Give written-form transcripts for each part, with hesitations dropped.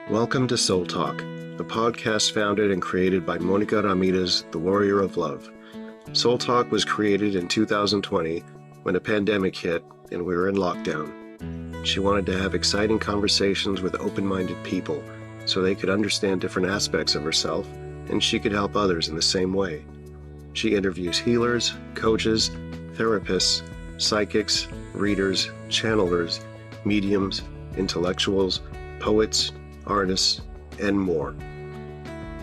Welcome to Soul Talk, a podcast founded and created by Monica Ramirez, the Warrior of Love. Soul Talk was created in 2020 when a pandemic hit and we were in lockdown. She wanted to have exciting conversations with open-minded people so they could understand different aspects of herself and she could help others in the same way. She interviews healers, coaches, therapists, psychics, readers, channelers, mediums, intellectuals, poets, artists, and more.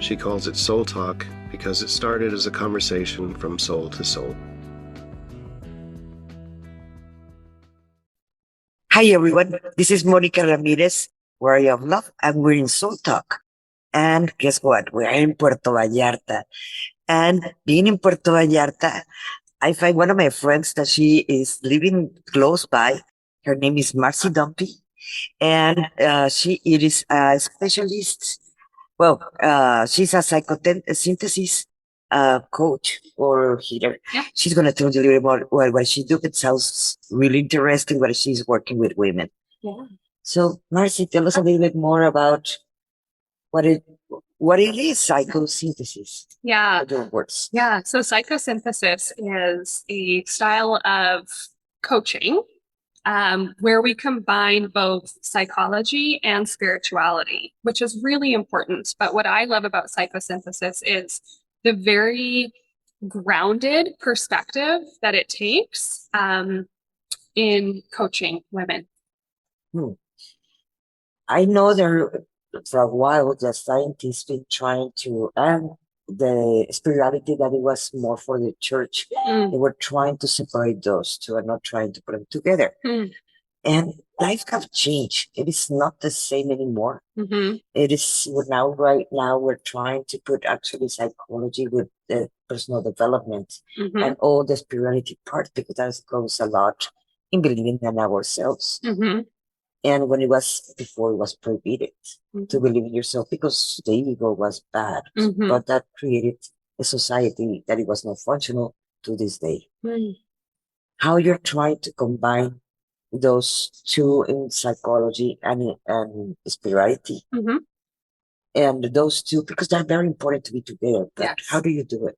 She calls it Soul Talk because it started as a conversation from soul to soul. Hi everyone, this is Monica Ramirez, Warrior of Love, and we're in Soul Talk. And guess what? We're in Puerto Vallarta. And being in Puerto Vallarta, I find one of my friends that she is living close by. Her name is Marcy Dunphy, and she is a specialist. She's a psychosynthesis coach or healer. Yeah. She's going to tell you a little more what she do. It sounds really interesting what she's working with women. Yeah. So, Marcy, tell us a little bit more about what it is, psychosynthesis. Yeah. Your words. Yeah. So psychosynthesis is a style of coaching where we combine both psychology and spirituality, which is really important. But what I love about psychosynthesis is the very grounded perspective that it takes in coaching women. I know there for a while the scientists been trying to and the spirituality that it was more for the church. They were trying to separate those two and not trying to put them together. And life have changed. It is not the same anymore. It is right now we're trying to put actually psychology with the personal development and all the spirituality part because that goes a lot in believing in ourselves. And when it was before, it was prohibited to believe in yourself because the ego was bad. But that created a society that it was not functional to this day. How you're trying to combine those two in psychology and spirituality. And those two, because they're very important to be together. But Yes. How do you do it?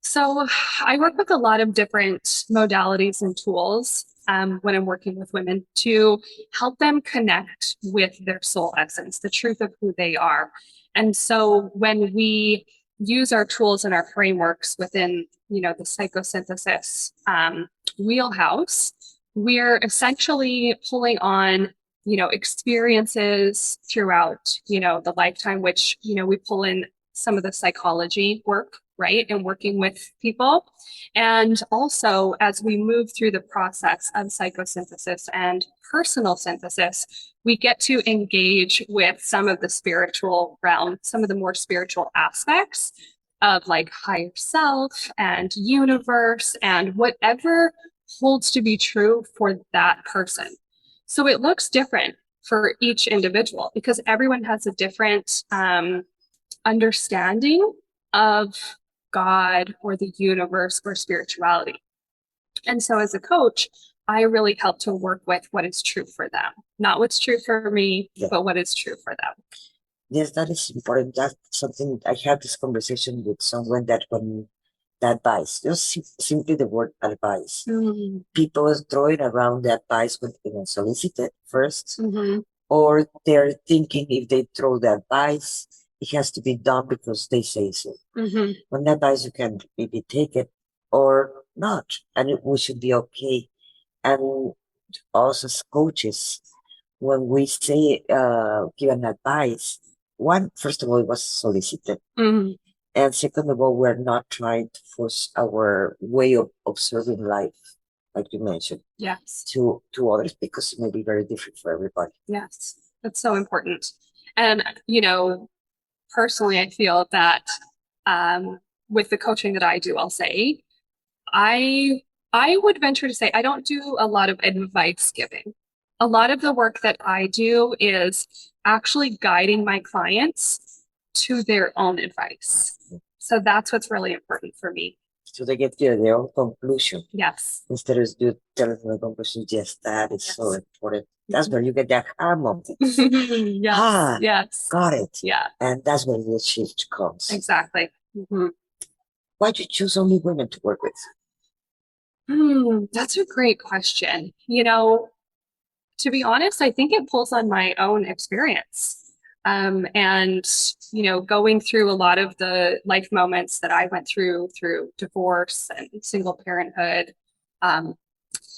So I work with a lot of different modalities and tools when I'm working with women to help them connect with their soul essence, the truth of who they are. And so when we use our tools and our frameworks within, the psychosynthesis wheelhouse, we're essentially pulling on, experiences throughout, the lifetime, which, we pull in some of the psychology work, right? And working with people. And also, as we move through the process of psychosynthesis and personal synthesis, we get to engage with some of the spiritual realm, some of the more spiritual aspects of like higher self and universe and whatever holds to be true for that person. So it looks different for each individual because everyone has a different understanding of God or the universe or spirituality. And so as a coach, I really help to work with what is true for them, not what's true for me, but what is true for them. Yes, that is important. That's something I had this conversation with someone that when the advice, just simply the word advice. People are throwing around the advice when they don't solicit it first, or they're thinking if they throw the advice, it has to be done because they say so. When the advice you can maybe take it or not, and we should be okay. And also as coaches, when we say give an advice, one, first of all, it was solicited. And second of all, we're not trying to force our way of observing life, like you mentioned, Yes, to others because it may be very different for everybody. Yes, that's so important. And, personally, I feel that with the coaching that I do, I'll say, I would venture to say I don't do a lot of advice giving. A lot of the work that I do is actually guiding my clients to their own advice. So that's what's really important for me. So they get their own conclusion Yes. instead of you telling them the conclusion. Yes, that is so Yes. important. That's where you get that aha moment. Yes. Ah, Yes. got it. Yeah, And that's when the shift comes. exactly. Why'd you choose only women to work with? That's a great question. To be honest, I think it pulls on my own experience. And, going through a lot of the life moments that I went through divorce and single parenthood, um,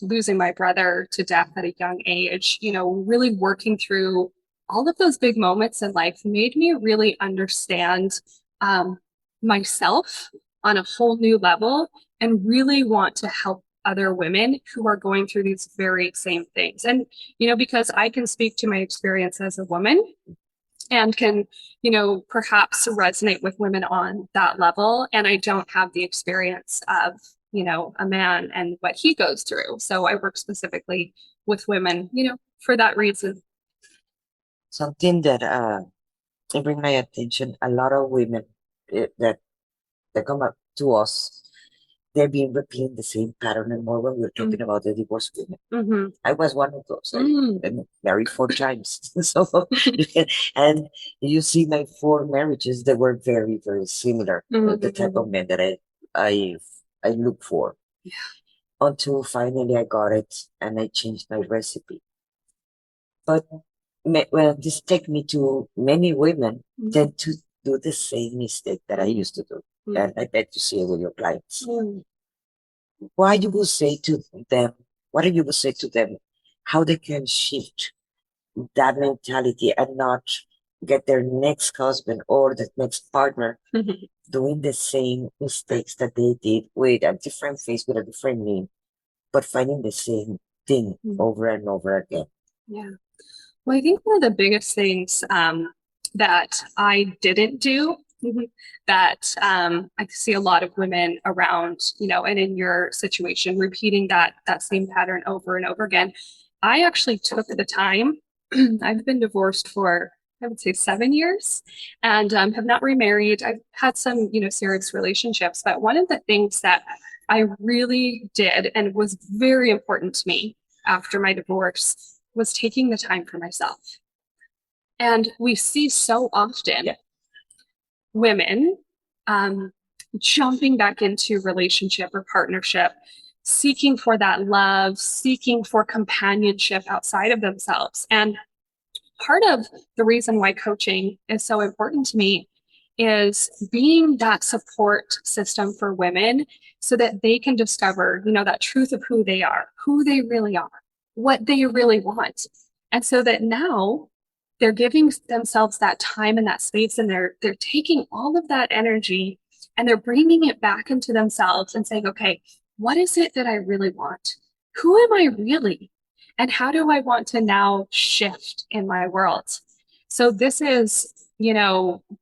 losing my brother to death at a young age, really working through all of those big moments in life made me really understand myself on a whole new level and really want to help other women who are going through these very same things. And, because I can speak to my experience as a woman and can, perhaps resonate with women on that level. And I don't have the experience of, a man and what he goes through. So I work specifically with women, for that reason. Something that it bring my attention. A lot of women that come up to us, they've been repeating the same pattern and more when we're talking about the divorced women. I was one of those. I've been married 4 times. So and you see my 4 marriages that were very, very similar. The type of men that I look for. Yeah. Until finally I got it and I changed my recipe. But well, this take me to many women tend to do the same mistake that I used to do. And I bet you see it with your clients. Why you will say to them, what do you will say to them, how they can shift that mentality and not get their next husband or the next partner doing the same mistakes that they did with a different face, with a different name, but finding the same thing over and over again. Yeah. Well, I think one of the biggest things that I didn't do that I see a lot of women around, and in your situation, repeating that same pattern over and over again. I actually took the time. I've been divorced for, I would say, 7 years, and have not remarried. I've had some, serious relationships, but one of the things that I really did and was very important to me after my divorce was taking the time for myself. And we see so often women jumping back into relationship or partnership, seeking for that love, seeking for companionship outside of themselves. And part of the reason why coaching is so important to me is being that support system for women so that they can discover, that truth of who they are, who they really are, what they really want. And so that now they're giving themselves that time and that space, and they're taking all of that energy and they're bringing it back into themselves and saying, okay, what is it that I really want? Who am I really? And how do I want to now shift in my world? So this is,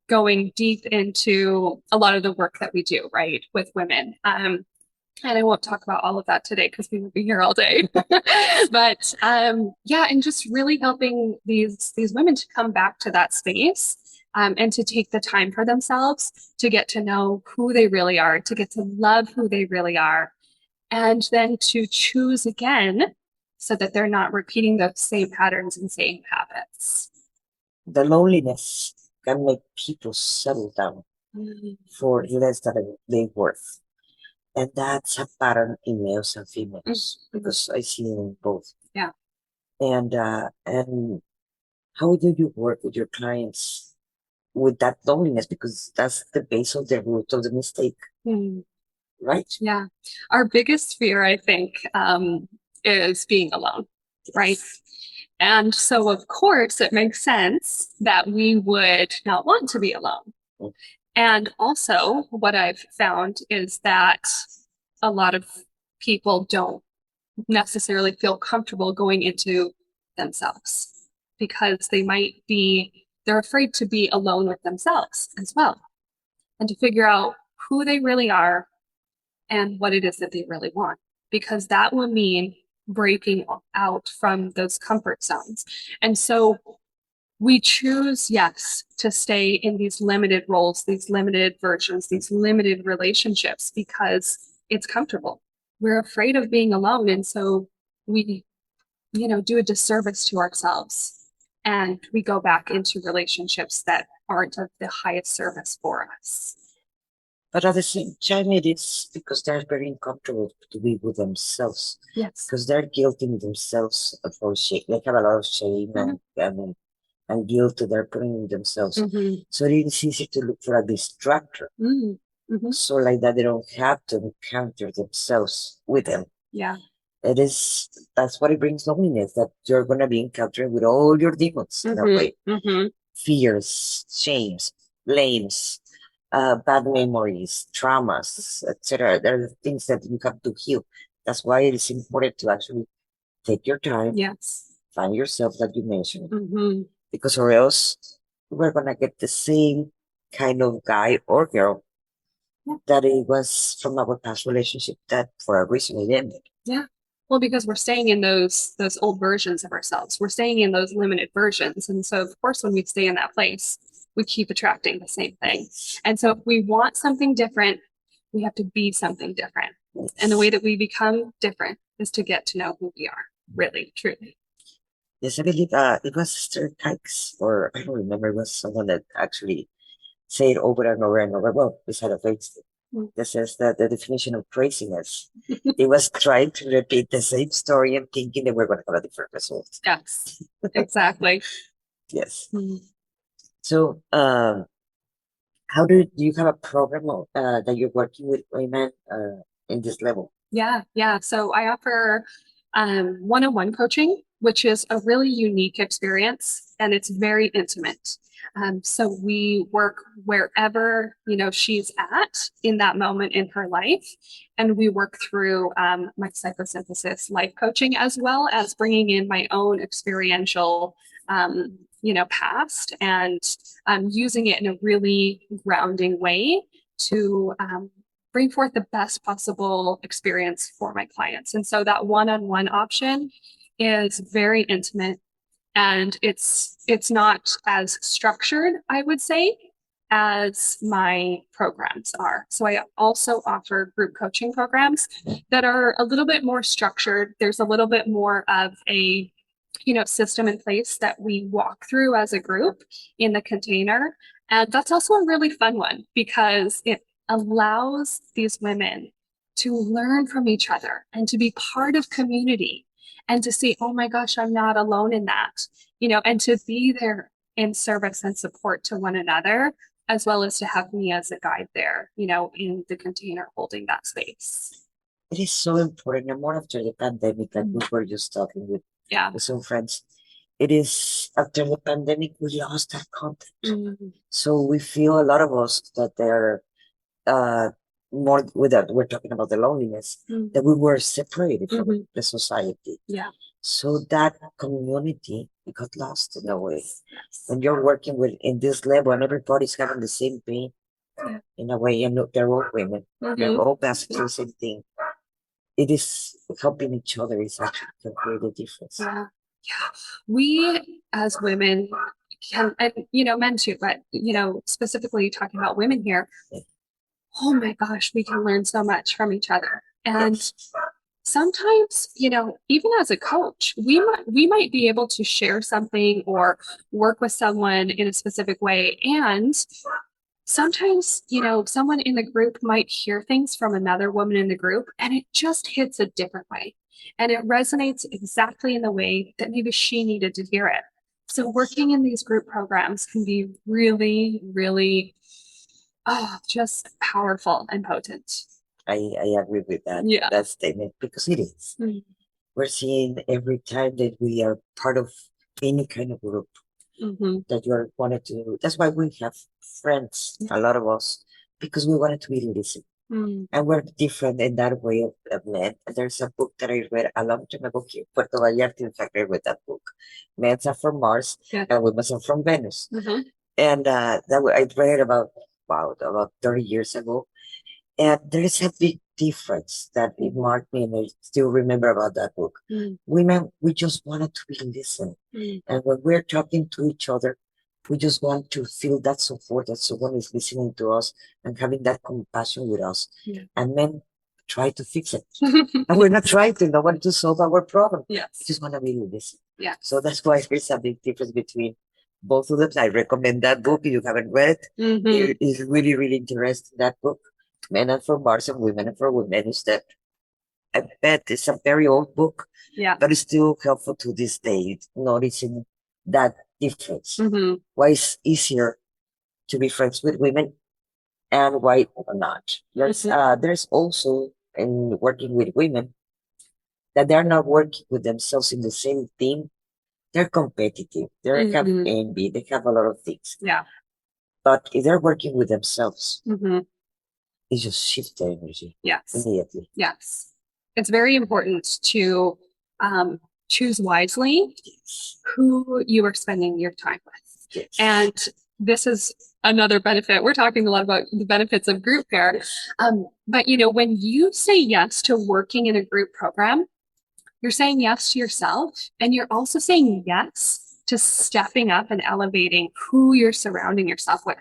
going deep into a lot of the work that we do, right, with women. And I won't talk about all of that today because we will be here all day. But yeah, and just really helping these women to come back to that space and to take the time for themselves to get to know who they really are, to get to love who they really are, and then to choose again so that they're not repeating the same patterns and same habits. The loneliness can make people settle down for less than they're worth. And that's a pattern in males and females because I see it in both. Yeah. And how do you work with your clients with that loneliness? Because that's the base of the root of the mistake. Right? Yeah. Our biggest fear, I think, is being alone, right? And so, of course, it makes sense that we would not want to be alone. And also, what I've found is that a lot of people don't necessarily feel comfortable going into themselves because they're afraid to be alone with themselves as well and to figure out who they really are and what it is that they really want, because that will mean breaking out from those comfort zones. And so we choose, yes, to stay in these limited roles, these limited versions, these limited relationships because it's comfortable. We're afraid of being alone. And so we, do a disservice to ourselves and we go back into relationships that aren't of the highest service for us. But at the same time, it is because they're very uncomfortable to be with themselves. Yes. Because they're guilting themselves for shame. They have a lot of shame and guilt that they're putting in themselves. So it is easy to look for a distractor. So like that, they don't have to encounter themselves with them. Yeah. That's what it brings loneliness, that you're going to be encountering with all your demons in a way. Fears, shames, blames, bad memories, traumas, etc. There are things that you have to heal. That's why it is important to actually take your time. Yes. Find yourself that you mentioned. Because or else we're gonna get the same kind of guy or girl that it was from our past relationship that for a reason it ended. Yeah. Well, because we're staying in those old versions of ourselves. We're staying in those limited versions. And so of course when we stay in that place, we keep attracting the same thing. And so if we want something different, we have to be something different. And the way that we become different is to get to know who we are, really, truly. Yes, I believe it was Sister Kikes, or I don't remember, it was someone that actually said over and over and over, well, beside of Facebook, that says that the definition of craziness, it was trying to repeat the same story and thinking that we're going to have a different result. Yes, exactly. Yes. So, how do you have a program that you're working with women in this level? Yeah. So I offer one-on-one coaching, which is a really unique experience and it's very intimate. So we work wherever, she's at in that moment in her life. And we work through my psychosynthesis life coaching, as well as bringing in my own experiential, past and using it in a really grounding way to bring forth the best possible experience for my clients. And so that one-on-one option is very intimate and it's not as structured, I would say, as my programs are. So I also offer group coaching programs that are a little bit more structured. There's a little bit more of a system in place that we walk through as a group in the container. And that's also a really fun one because it allows these women to learn from each other and to be part of community and to see, oh my gosh, I'm not alone in that, and to be there in service and support to one another, as well as to have me as a guide there, in the container holding that space. It is so important, and more after the pandemic, that we were just talking with some friends. It is after the pandemic, we lost that contact. So we feel a lot of us that they're more with that. We're talking about the loneliness that we were separated from the society. Yeah. So that community got lost in a way. When you're working with in this level and everybody's having the same pain in a way, and they're all women, they're all basically the same thing. It is helping each other is actually can create a difference. Yeah. We as women can, and men too, but specifically talking about women here, oh my gosh, we can learn so much from each other. And sometimes, even as a coach, we might be able to share something or work with someone in a specific way. And sometimes, someone in the group might hear things from another woman in the group and it just hits a different way. And it resonates exactly in the way that maybe she needed to hear it. So working in these group programs can be really, really, just powerful and potent. I agree with that. Yeah. That statement because it is. We're seeing every time that we are part of any kind of group that you are wanted to. That's why we have friends, a lot of us, because we wanted to be listened. And we're different in that way of men. There's a book that I read a long time ago here, Puerto Vallarta. In fact, I read that book. Men are from Mars and women are from Venus. And I read about 30 years ago. And there is a big difference that it marked me, and I still remember about that book. Women, we just wanted to be listened. And when we're talking to each other, we just want to feel that support, that someone is listening to us and having that compassion with us. And men try to fix it. And we're not trying to, no one to solve our problem. Yes. We just want to be listened. Yeah. So that's why there's a big difference between both of them. I recommend that book if you haven't read it. It is really, really interesting, that book. Men are for Mars and Women are for Women. Is that I bet it's a very old book, Yeah. but it's still helpful to this day, noticing that difference. Why it's easier to be friends with women and why not. There's also in working with women that they're not working with themselves in the same team. They're competitive. They have envy. They have a lot of things. Yeah. But if they're working with themselves, it just shifts their energy Yes. immediately. Yes. It's very important to choose wisely who you are spending your time with. Yes. And this is another benefit. We're talking a lot about the benefits of group care. But you know, when you say yes to working in a group program, you're saying yes to yourself, and you're also saying yes to stepping up and elevating who you're surrounding yourself with.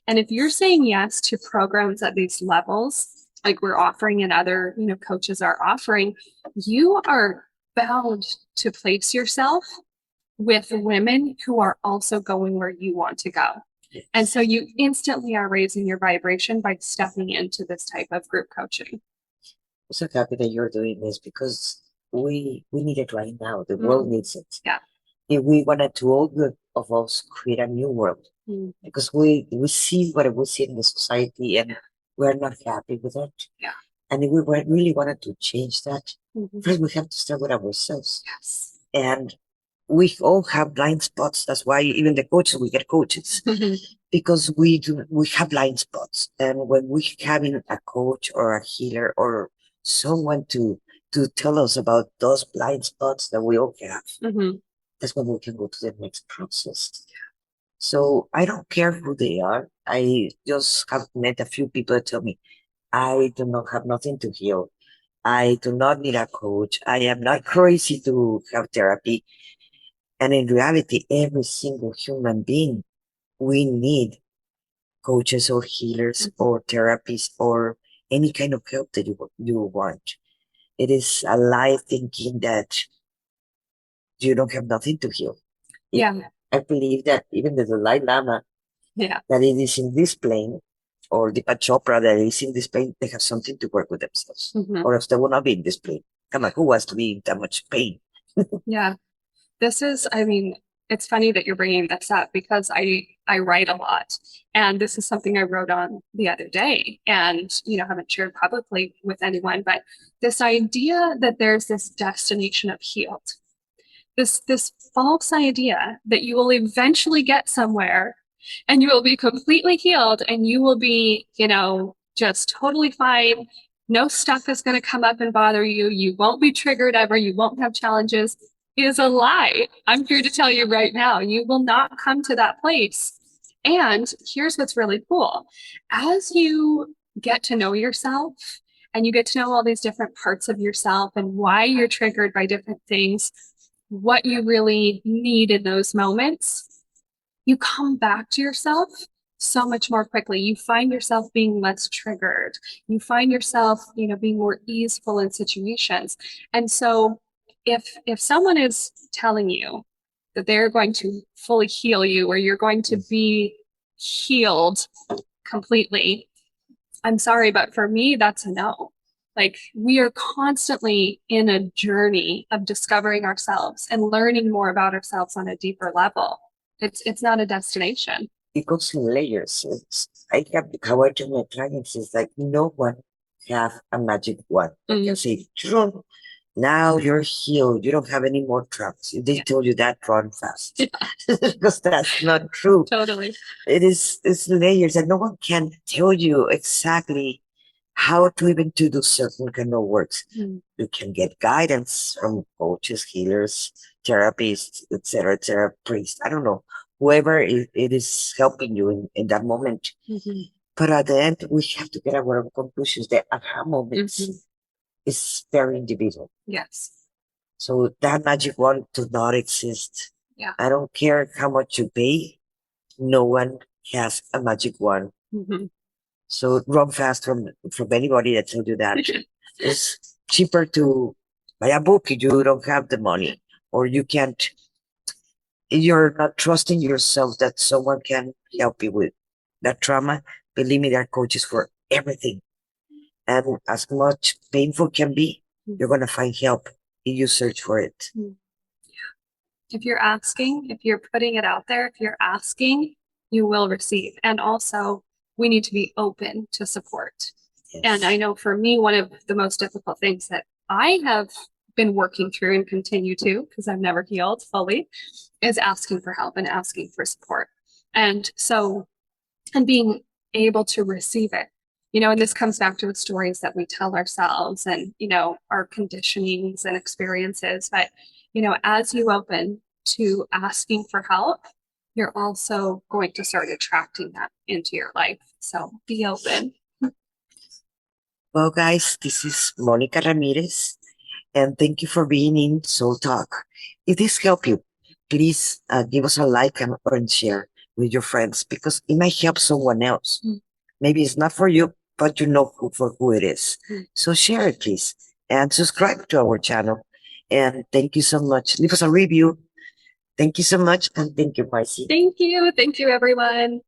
And if you're saying yes to programs at these levels, like we're offering and other, you know, coaches are offering, you are bound to place yourself with women who are also going where you want to go. And so you instantly are raising your vibration by stepping into this type of group coaching. I'm so happy that you're doing this because we need it right now. The world needs it. Yeah. If we wanted to all of us create a new world, because we see what we see in the society and we're not happy with it. Yeah. And if we really wanted to change that, first we have to start with ourselves. Yes. And we all have blind spots. That's why even the coaches, we get coaches because we have blind spots. And when we having a coach or a healer or someone to tell us about those blind spots that we all have, that's when we can go to the next process. So I don't care who they are. I just have met a few people that tell me, I do not have nothing to heal. I do not need a coach. I am not crazy to have therapy. And in reality, every single human being, we need coaches or healers or therapists or any kind of help that you want. It is a lie thinking that you don't have nothing to heal. Yeah. I believe that even the Dalai Lama, that it is in this plane, or the Chopra that is in this plane, they have something to work with themselves, or else they will not be in this plane. Come on, who wants to be in that much pain? Yeah. This is, I mean, it's funny that you're bringing this up because I write a lot, and this is something I wrote on the other day, and you know, haven't shared publicly with anyone, but this idea that there's this destination of healed, this false idea that you will eventually get somewhere and you will be completely healed and you will be, you know, just totally fine. No stuff is going to come up and bother you. You won't be triggered ever. You won't have challenges. Is a lie. I'm here to tell you right now, you will not come to that place. And here's what's really cool. As you get to know yourself and you get to know all these different parts of yourself and why you're triggered by different things, what you really need in those moments, you come back to yourself so much more quickly. You find yourself being less triggered. You find yourself, you know, being more easeful in situations. And so if someone is telling you that they're going to fully heal you or you're going to be healed completely, I'm sorry, but for me, that's a no. Like, we are constantly in a journey of discovering ourselves and learning more about ourselves on a deeper level. It's not a destination. It goes in layers. I have how I tell my clients is like no one have a magic wand. I can say, "Sure, now you're healed. You don't have any more troubles." If they told you that, run fast. Because that's not true. Totally. It's layers, and no one can tell you exactly how to even to do certain kind of works. You can get guidance from coaches, healers, therapists, etc., priests. I don't know, whoever it is helping you in that moment. But at the end, we have to get our own conclusions. The aha moments Mhm. is very individual. Yes. So that magic wand does not exist. Yeah. I don't care how much you pay. No one has a magic wand. Mhm. So run fast from anybody that told you that. It's cheaper to buy a book if you don't have the money, or you can't. You're not trusting yourself that someone can help you with that trauma. Believe me, there are coaches for everything. And as much painful can be, you're gonna find help if you search for it. If you're asking, if you're putting it out there, if you're asking, you will receive. And also, we need to be open to support. And I know for me, one of the most difficult things that I have been working through and continue to, because I've never healed fully, is asking for help and asking for support. And so, and being able to receive it. And this comes back to the stories that we tell ourselves and, our conditionings and experiences. But, as you open to asking for help, you're also going to start attracting that into your life. So be open. Well, guys, this is Monica Ramirez, and thank you for being in Soul Talk. If this helped you, please give us a like and share with your friends because it might help someone else. Maybe it's not for you, but you know for who it is. So share it, please, and subscribe to our channel. And thank you so much. Leave us a review. Thank you so much, and thank you, Marcy. Thank you. Thank you, everyone.